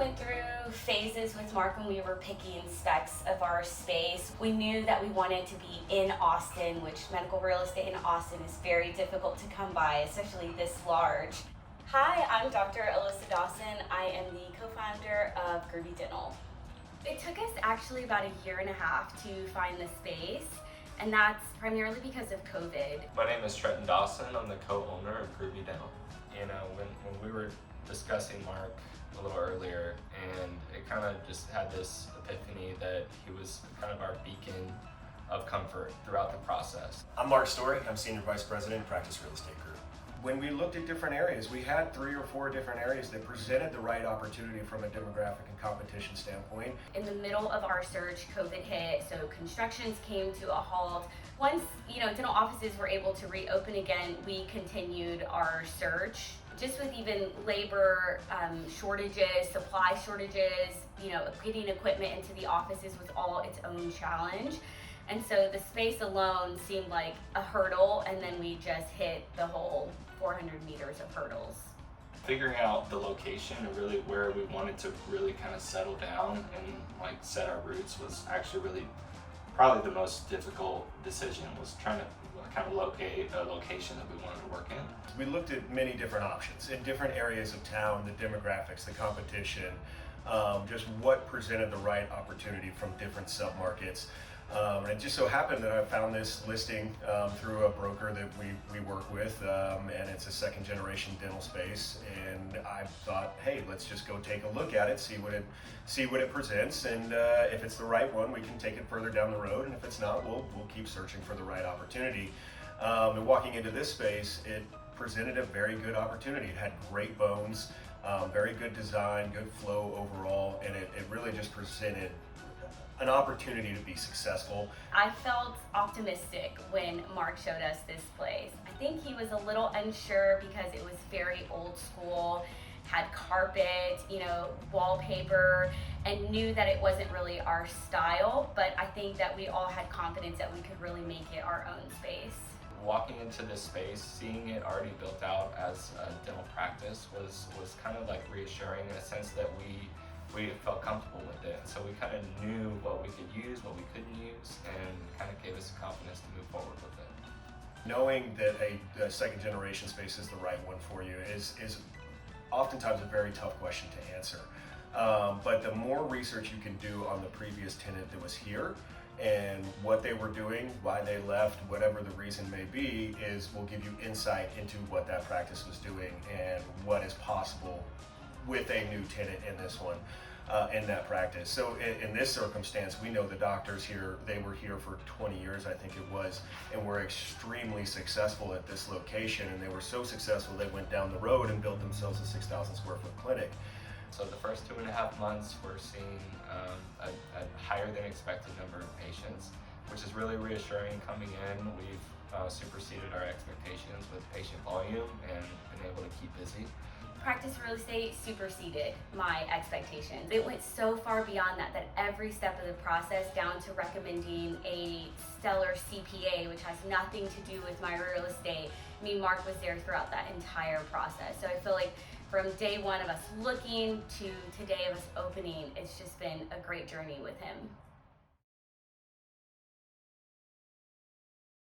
went through phases with Mark when we were picking specs of our space. We knew that we wanted to be in Austin, which medical real estate in Austin is very difficult to come by, especially this large. Hi, I'm Dr. Alyssa Dawson. I am the co-founder of Groovy Dental. It took us actually about a year and a half to find the space, and that's primarily because of COVID. My name is Trenton Dawson. I'm the co-owner of Groovy Dental. You know, when we were discussing Mark a little earlier, and it kind of just had this epiphany that he was kind of our beacon of comfort throughout the process. I'm Mark Storey. I'm Senior Vice President, Practice Real Estate Group. When we looked at different areas, we had 3 or 4 different areas that presented the right opportunity from a demographic and competition standpoint. In the middle of our search, COVID hit, so constructions came to a halt. Once, dental offices were able to reopen again, we continued our search. Just with even labor shortages, supply shortages, getting equipment into the offices was all its own challenge. And so the space alone seemed like a hurdle, and then we just hit the whole 400 meters of hurdles. Figuring out the location and really where we wanted to really kind of settle down and set our roots was actually really probably the most difficult decision, was trying to kind of locate a location that we wanted to work in. We looked at many different options in different areas of town, the demographics, the competition, just what presented the right opportunity from different submarkets. And it just so happened that I found this listing through a broker that we work with, and it's a second generation dental space. And I thought, hey, let's just go take a look at it, see what it presents, and if it's the right one, we can take it further down the road. And if it's not, we'll keep searching for the right opportunity. And walking into this space, it presented a very good opportunity. It had great bones, very good design, good flow overall, and it really just presented an opportunity to be successful. I felt optimistic when Mark showed us this place. I think he was a little unsure because it was very old school, had carpet, wallpaper, and knew that it wasn't really our style, but I think that we all had confidence that we could really make it our own space. Walking into this space, seeing it already built out as a dental practice was kind of reassuring in a sense that we felt comfortable with it. So we kind of knew what we could use, what we couldn't use, and kind of gave us the confidence to move forward with it. Knowing that a second generation space is the right one for you is oftentimes a very tough question to answer. But the more research you can do on the previous tenant that was here and what they were doing, why they left, whatever the reason may be, will give you insight into what that practice was doing and what is possible with a new tenant in this one, in that practice. So in this circumstance, we know the doctors here, they were here for 20 years, I think it was, and were extremely successful at this location. And they were so successful, they went down the road and built themselves a 6,000 square foot clinic. So the first 2.5 months, we're seeing a higher than expected number of patients, which is really reassuring. Coming in, we've superseded our expectations with patient volume and been able to keep busy. Practice Real Estate superseded my expectations. It went so far beyond that every step of the process, down to recommending a stellar CPA, which has nothing to do with my real estate. Mark was there throughout that entire process. So I feel like from day one of us looking to today of us opening, it's just been a great journey with him.